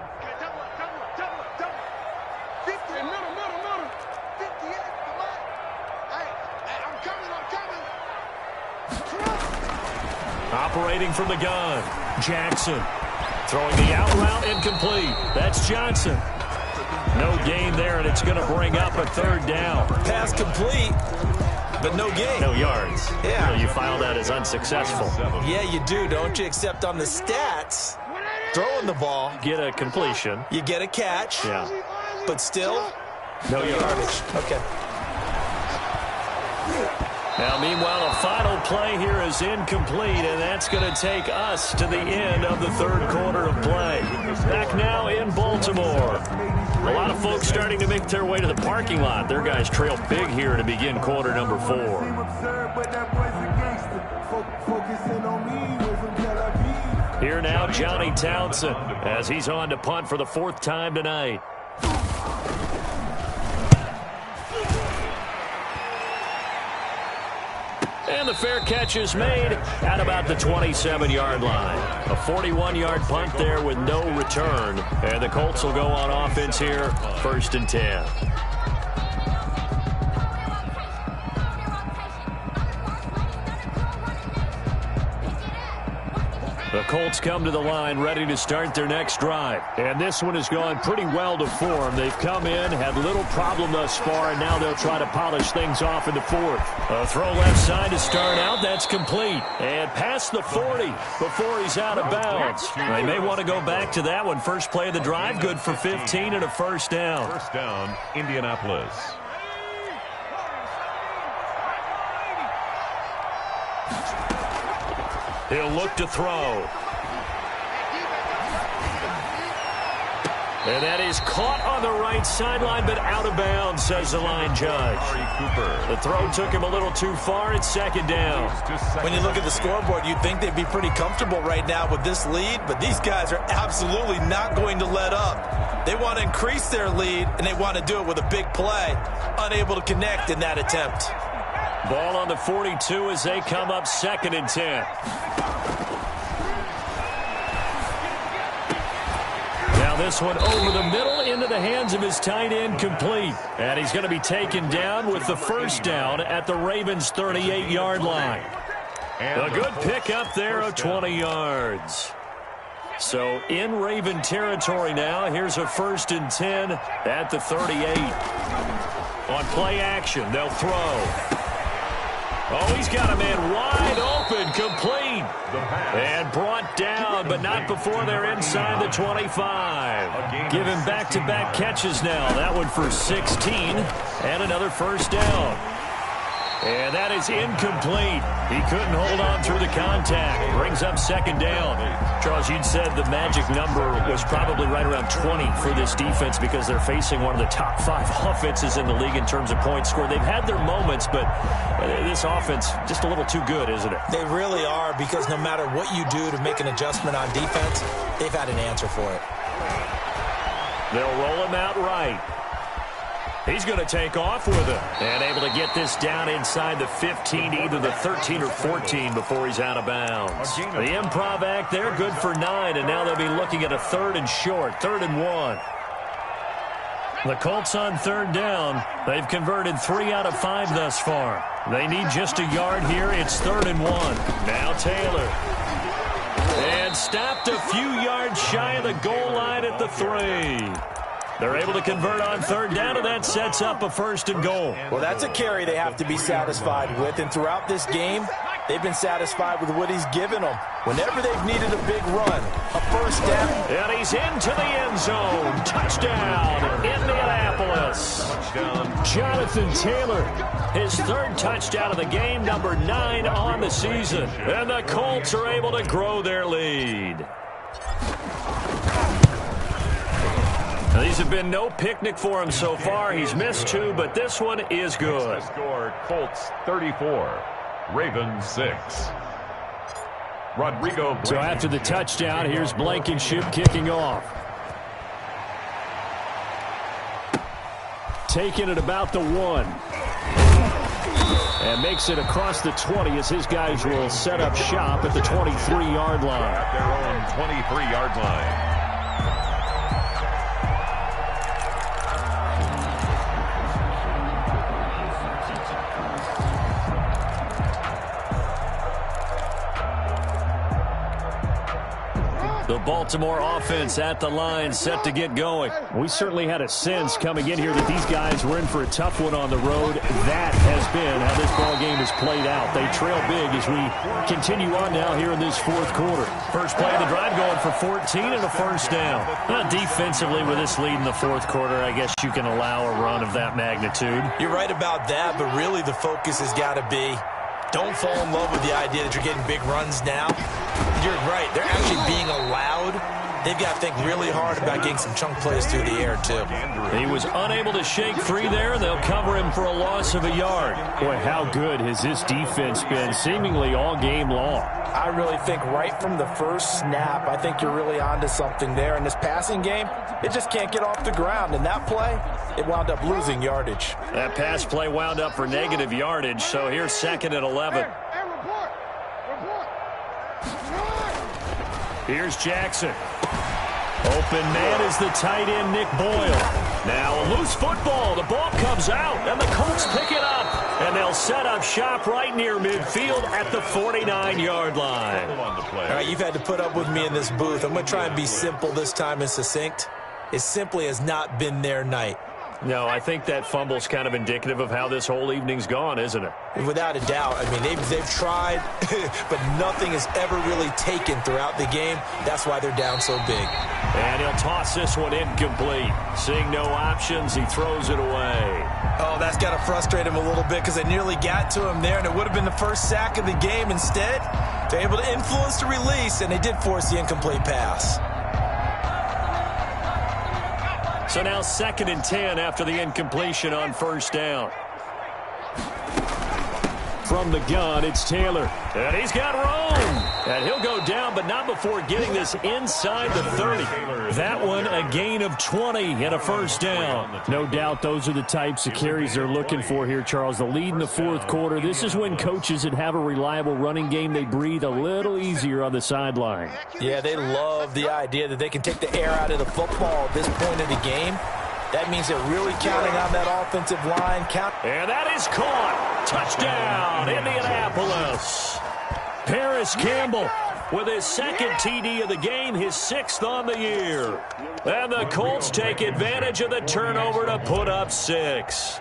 Operating from the gun, Jackson. Throwing the out route incomplete. That's Johnson. No gain there, and it's going to bring up a 3rd down. Pass complete, but no gain. No yards. Yeah. So you file that as unsuccessful. Yeah, you do, don't you? Except on the stats, throwing the ball. Get a completion. You get a catch. Yeah. But still, no yardage. Okay. Now, meanwhile, a final play here is incomplete, and that's going to take us to the end of the 3rd quarter of play. Back now in Baltimore. A lot of folks starting to make their way to the parking lot. Their guys trail big here to begin quarter number 4. Here now, Johnny Townsend, as he's on to punt for the 4th time tonight. And the fair catch is made at about the 27-yard line. A 41-yard punt there with no return. And the Colts will go on offense here, 1st and 10. The Colts come to the line ready to start their next drive. And this one has gone pretty well to form. They've come in, had little problem thus far, and now they'll try to polish things off in the 4th. A throw left side to start out. That's complete. And past the 40 before he's out of bounds. They may want to go back to that one. First play of the drive, good for 15 and a first down. First down, Indianapolis. He'll look to throw. And that is caught on the right sideline, but out of bounds, says the line judge. The throw took him a little too far. It's 2nd down. When you look at the scoreboard, you'd think they'd be pretty comfortable right now with this lead, but these guys are absolutely not going to let up. They want to increase their lead, and they want to do it with a big play. Unable to connect in that attempt. Ball on the 42 as they come up 2nd and 10. Now this one over the middle into the hands of his tight end, complete. And he's going to be taken down with the first down at the Ravens' 38-yard line. A good pickup there of 20 yards. So in Raven territory now. Here's a 1st and 10 at the 38. On play action, they'll throw. Oh, he's got a man wide open, complete. And brought down, but not before they're inside the 25. Give him back-to-back catches now. That one for 16 and another first down. And that is incomplete. He couldn't hold on through the contact. Brings up 2nd down. Charles, you'd said the magic number was probably right around 20 for this defense because they're facing one of the top 5 offenses in the league in terms of points scored. They've had their moments, but this offense just a little too good, isn't it? They really are, because no matter what you do to make an adjustment on defense, they've had an answer for it. They'll roll him out right. He's going to take off with it and able to get this down inside the 15, either the 13 or 14 before he's out of bounds. The improv act there, good for 9, and now they'll be looking at a 3rd and short, 3rd and 1. The Colts on 3rd down. They've converted 3 out of 5 thus far. They need just a yard here. It's 3rd and 1. Now Taylor. And stopped a few yards shy of the goal line at the 3. They're able to convert on 3rd down, and that sets up a 1st and goal. Well, that's a carry they have to be satisfied with, and throughout this game, they've been satisfied with what he's given them. Whenever they've needed a big run, a 1st down. And he's into the end zone. Touchdown, Indianapolis. Jonathan Taylor, his 3rd touchdown of the game, number 9 on the season. And the Colts are able to grow their lead. Now, these have been no picnic for him so far. He's missed 2, but this one is good. Score, Colts 34, Ravens 6. Rodrigo. So after the touchdown, here's Blankenship kicking off. Taking it about the 1. And makes it across the 20 as his guys will set up shop at the 23-yard line. At their own 23-yard line. The Baltimore offense at the line, set to get going. We certainly had a sense coming in here that these guys were in for a tough one on the road. That has been how this ball game has played out. They trail big as we continue on now here in this 4th quarter. First play of the drive going for 14 and a 1st down. Defensively with this lead in the 4th quarter, I guess you can allow a run of that magnitude. You're right about that, but really the focus has got to be, don't fall in love with the idea that you're getting big runs now. You're right. They're actually being allowed. They've got to think really hard about getting some chunk plays through the air, too. He was unable to shake free there. They'll cover him for a loss of a yard. Boy, how good has this defense been seemingly all game long? I really think right from the first snap, I think you're really onto something there. In this passing game, it just can't get off the ground. And that play, it wound up losing yardage. That pass play wound up for negative yardage, so here's 2nd and 11. Here's Jackson. Open man is the tight end, Nick Boyle. Now a loose football. The ball comes out, and the Colts pick it up. And they'll set up shop right near midfield at the 49-yard line. All right, you've had to put up with me in this booth. I'm going to try and be simple this time and succinct. It simply has not been their night. No, I think that fumble's kind of indicative of how this whole evening's gone, isn't it? Without a doubt. I mean, they've tried, but nothing has ever really taken throughout the game. That's why they're down so big. And he'll toss this one incomplete. Seeing no options, he throws it away. Oh, that's got to frustrate him a little bit because they nearly got to him there, and it would have been the first sack of the game. Instead, they're able to influence the release, and they did force the incomplete pass. So now 2nd and 10 after the incompletion on first down. From the gun, it's Taylor. And he's got room. And he'll go down, but not before getting this inside the 30. That one, a gain of 20 and a first down. No doubt those are the types of carries they're looking for here, Charles. The lead in the fourth quarter. This is when coaches that have a reliable running game, they breathe a little easier on the sideline. Yeah, they love the idea that they can take the air out of the football at this point of the game. That means they're really counting on that offensive line. And that is caught. Touchdown, Indianapolis. Paris Campbell with his 2nd TD of the game, his 6th on the year. And the Colts take advantage of the turnover to put up 6.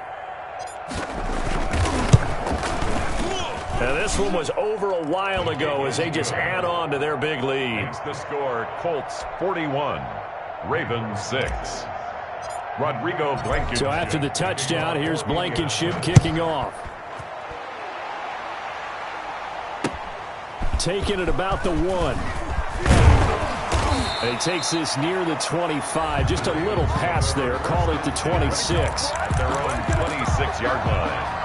And this one was over a while ago as they just add on to their big lead. The score, Colts 41, Ravens 6. Rodrigo Blankenship. So after the touchdown, here's Blankenship kicking off. Taking it about the 1. And he takes this near the 25. Just a little pass there. Call it the 26. At their own 26-yard line.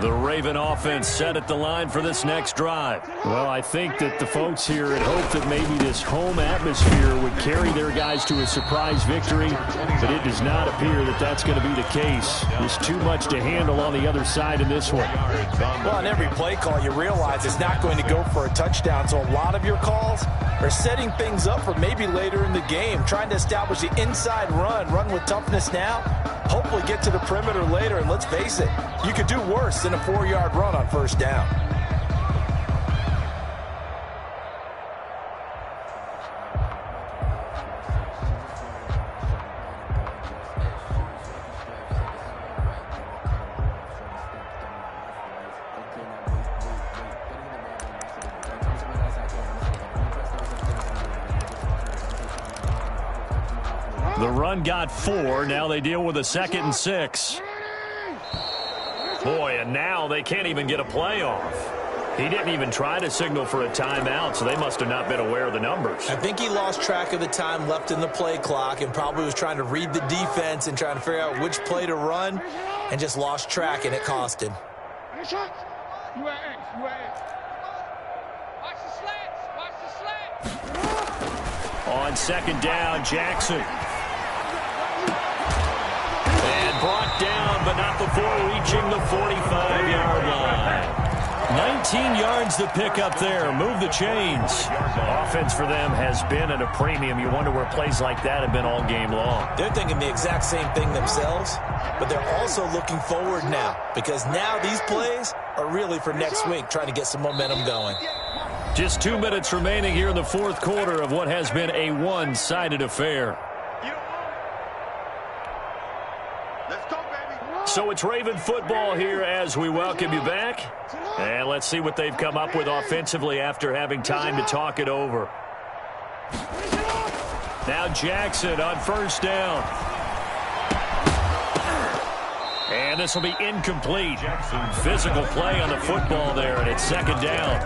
The Raven offense set at the line for this next drive. Well, I think that the folks here had hoped that maybe this home atmosphere would carry their guys to a surprise victory, but it does not appear that that's going to be the case. There's too much to handle on the other side in this one. Well, on every play call, you realize it's not going to go for a touchdown, so a lot of your calls are setting things up for maybe later in the game, trying to establish the inside run with toughness now, hopefully get to the perimeter later, and let's face it, you could do worse than a 4-yard run on first down. The run got 4. Now they deal with a 2nd and 6. Boy, and now they can't even get a play off. He didn't even try to signal for a timeout, so they must have not been aware of the numbers. I think he lost track of the time left in the play clock and probably was trying to read the defense and trying to figure out which play to run and just lost track, and it cost him. Watch the slants. Watch the slants. On 2nd down, Jackson. And brought down, but not before reaching the 45-yard line. 19 yards to pick up there. Move the chains. Offense for them has been at a premium. You wonder where plays like that have been all game long. They're thinking the exact same thing themselves, but they're also looking forward now because now these plays are really for next week, trying to get some momentum going. Just 2 minutes remaining here in the fourth quarter of what has been a one-sided affair. So it's Raven football here as we welcome you back. And let's see what they've come up with offensively after having time to talk it over. Now Jackson on first down. And this will be incomplete. Physical play on the football there, and it's 2nd down.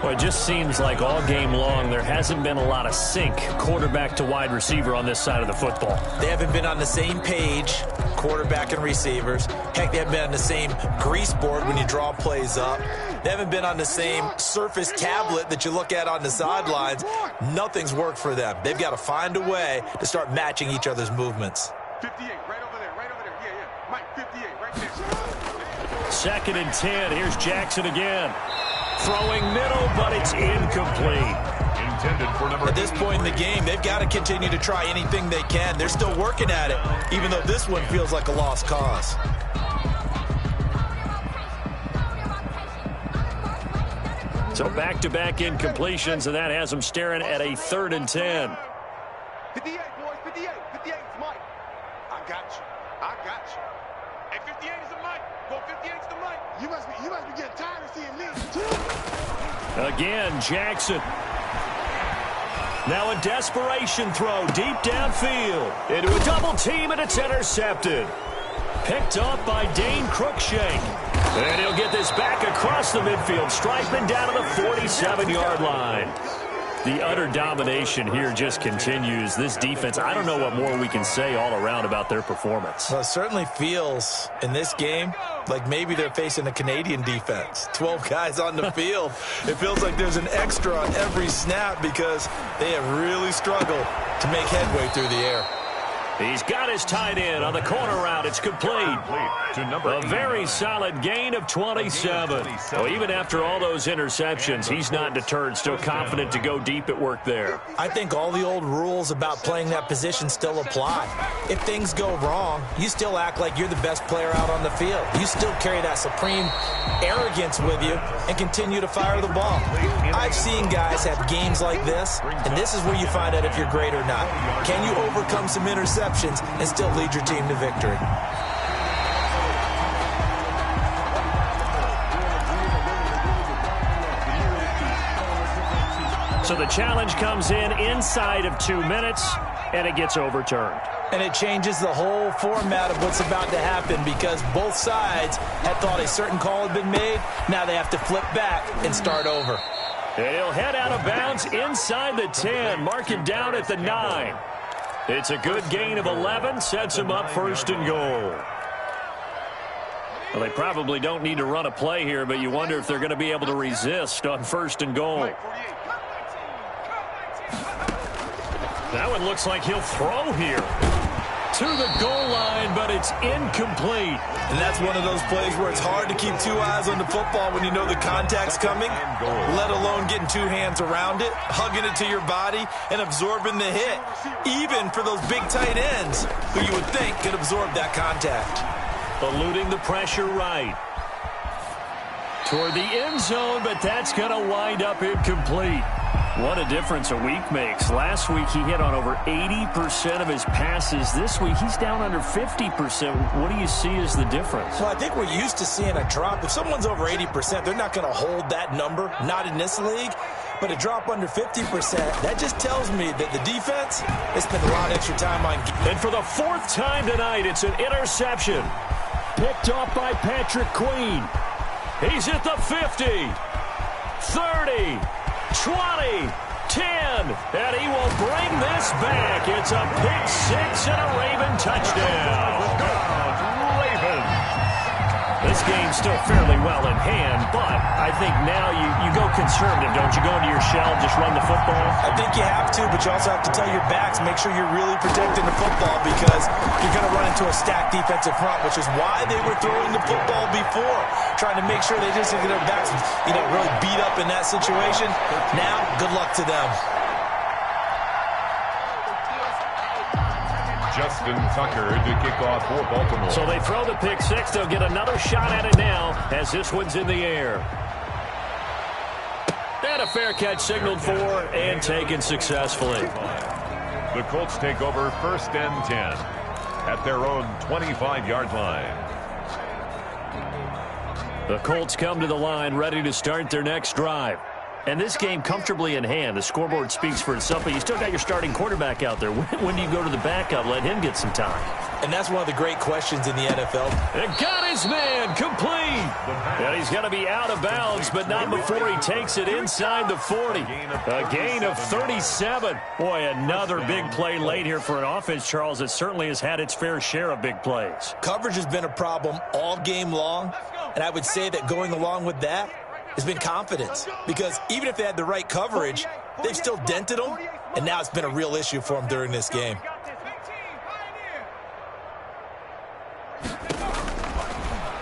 Well, it just seems like all game long there hasn't been a lot of sync quarterback to wide receiver on this side of the football. They haven't been on the same page, quarterback and receivers. Heck, they haven't been on the same grease board when you draw plays up. They haven't been on the same surface tablet that you look at on the sidelines. Nothing's worked for them. They've got to find a way to start matching each other's movements. 58, right over there, right over there. Yeah. Mike, 58, right there. 2nd and 10. Here's Jackson again. Throwing middle, but it's incomplete. Intended for number At this point in the game, they've got to continue to try anything they can. They're still working at it, even though this one feels like a lost cause. So back-to-back incompletions, and that has them staring at a 3rd and 10. 58, boys, 58. 58 is Mike. I got you. Hey, 58 is the Mike. Go 58 is the Mike. You must be getting tired of seeing me. Again, Jackson. Now a desperation throw deep downfield into a double team, and it's intercepted. Picked off by Dane Cruikshank. And he'll get this back across the midfield stripe and down to the 47-yard line. The utter domination here just continues. This defense, I don't know what more we can say all around about their performance. Well, it certainly feels in this game like maybe they're facing a Canadian defense. 12 guys on the field. It feels like there's an extra on every snap because they have really struggled to make headway through the air. He's got his tight end on the corner route. It's complete. A very solid gain of 27. Well, even after all those interceptions, he's not deterred, still confident to go deep at work there. I think all the old rules about playing that position still apply. If things go wrong, you still act like you're the best player out on the field. You still carry that supreme arrogance with you and continue to fire the ball. I've seen guys have games like this, and this is where you find out if you're great or not. Can you overcome some interceptions and still lead your team to victory? So the challenge comes in inside of 2 minutes, and it gets overturned. And it changes the whole format of what's about to happen because both sides had thought a certain call had been made. Now they have to flip back and start over. And he'll head out of bounds inside the 10, mark it down at the 9. It's a good gain of 11, sets him up 1st and goal. Well, they probably don't need to run a play here, but you wonder if they're going to be able to resist on 1st and goal. That one looks like he'll throw here to the goal line, but it's incomplete. And that's one of those plays where it's hard to keep 2 eyes on the football when you know the contact's coming, let alone getting 2 hands around it, hugging it to your body, and absorbing the hit, even for those big tight ends who you would think could absorb that contact. Eluding the pressure right. Toward the end zone, but that's going to wind up incomplete. What a difference a week makes. Last week he hit on over 80% of his passes. This week he's down under 50%. What do you see as the difference? Well, I think we're used to seeing a drop. If someone's over 80%, they're not going to hold that number, not in this league. But a drop under 50%, that just tells me that the defense has spent a lot of extra time on. And for the 4th time tonight, it's an interception. Picked off by Patrick Queen. He's at the 50, 30, 20, 10, and he will bring this back. It's a pick 6 and a Raven touchdown. This game's still fairly well in hand, but I think now you go conservative, don't you? Go into your shell and just run the football? I think you have to, but you also have to tell your backs, make sure you're really protecting the football because you're going to run into a stacked defensive front, which is why they were throwing the football before, trying to make sure they just get their backs, really beat up in that situation. Now, good luck to them. Justin Tucker to kick off for Baltimore. So they throw the pick 6. They'll get another shot at it now as this one's in the air. And a fair catch signaled for and taken successfully. The Colts take over 1st and 10 at their own 25-yard line. The Colts come to the line ready to start their next drive. And this game comfortably in hand. The scoreboard speaks for itself, but you still got your starting quarterback out there. When do you go to the backup? Let him get some time. And that's one of the great questions in the NFL. And got his man complete. And he's going to be out of bounds, but not before he takes it inside the 40. A gain of 37. Boy, another big play late here for an offense, Charles, that certainly has had its fair share of big plays. Coverage has been a problem all game long, and I would say that going along with that, has been confidence. Because even if they had the right coverage, they've still dented them, and now it's been a real issue for them during this game.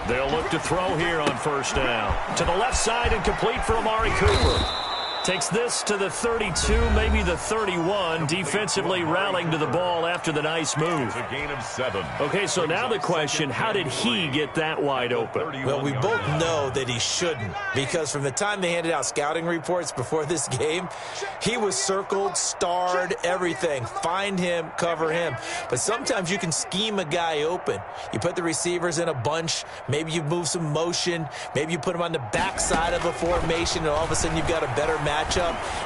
They'll look to throw here on first down. To the left side and complete for Amari Cooper. Takes this to the 32, maybe the 31, defensively rallying to the ball after the nice move. It's a gain of 7. Okay, so now the question, how did he get that wide open? Well, we both know that he shouldn't, because from the time they handed out scouting reports before this game, he was circled, starred, everything. Find him, cover him. But sometimes you can scheme a guy open. You put the receivers in a bunch, maybe you move some motion, maybe you put them on the backside of a formation, and all of a sudden you've got a better matchup.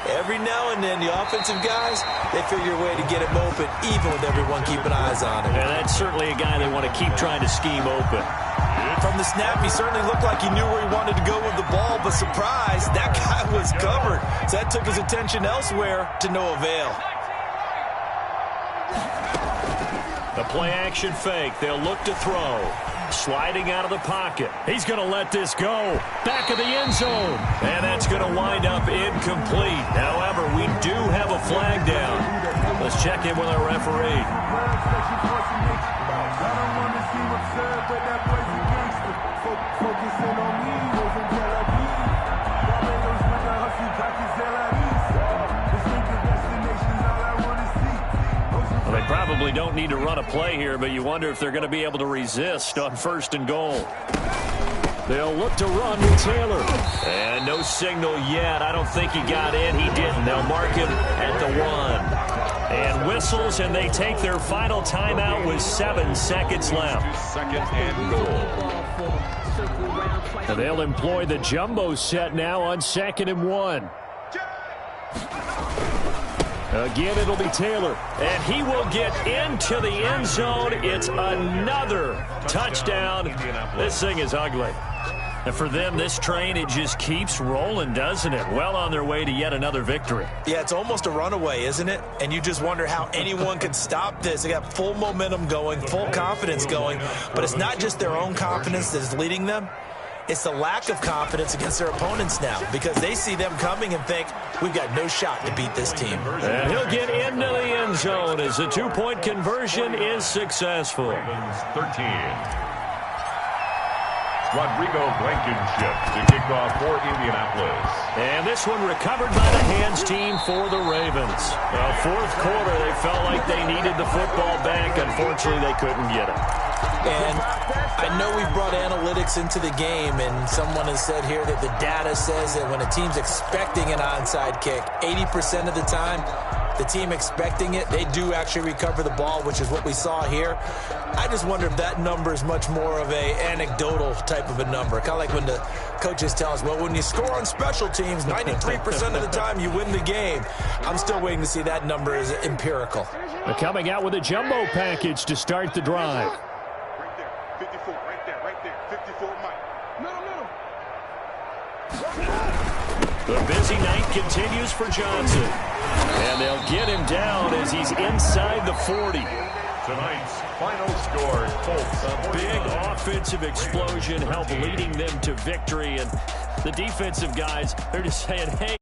Every now and then, the offensive guys, they figure a way to get him open, even with everyone keeping eyes on him. And that's certainly a guy they want to keep trying to scheme open. From the snap, he certainly looked like he knew where he wanted to go with the ball, but surprise, that guy was covered. So that took his attention elsewhere to no avail. The play-action fake. They'll look to throw. Sliding out of the pocket. He's going to let this go. Back of the end zone. And that's going to wind up incomplete. However, we do have a flag down. Let's check in with our referee. They probably don't need to run a play here, but you wonder if they're going to be able to resist on first and goal. They'll look to run with Taylor. And no signal yet. I don't think he got in. He didn't. They'll mark him at the 1. And whistles, and they take their final timeout with 7 seconds left. Second and goal. And they'll employ the jumbo set now on 2nd and 1. Again, it'll be Taylor, and he will get into the end zone. It's another touchdown. This thing is ugly. And for them, this train, it just keeps rolling, doesn't it? Well on their way to yet another victory. Yeah, it's almost a runaway, isn't it? And you just wonder how anyone could stop this. They got full momentum going, full confidence going, but it's not just their own confidence that's leading them. It's the lack of confidence against their opponents now, because they see them coming and think, we've got no shot to beat this team. And he'll get into the end zone as the 2-point conversion is successful. Ravens 13. Rodrigo Blankenship to kick off for Indianapolis. And this one recovered by the hands team for the Ravens. Fourth quarter, they felt like they needed the football back. Unfortunately, they couldn't get it. And I know we've brought analytics into the game, and someone has said here that the data says that when a team's expecting an onside kick, 80% of the time, the team expecting it, they do actually recover the ball, which is what we saw here. I just wonder if that number is much more of a anecdotal type of a number. Kind of like when the coaches tell us, well, when you score on special teams, 93% of the time you win the game. I'm still waiting to see that number is empirical. They're coming out with a jumbo package to start the drive. Right there. 54, right there. 54, Mike. Middle. The busy night continues for Johnson. And they'll get him down as he's inside the 40. Tonight's final score, Colts. A big offensive explosion helped leading them to victory. And the defensive guys, they're just saying, hey,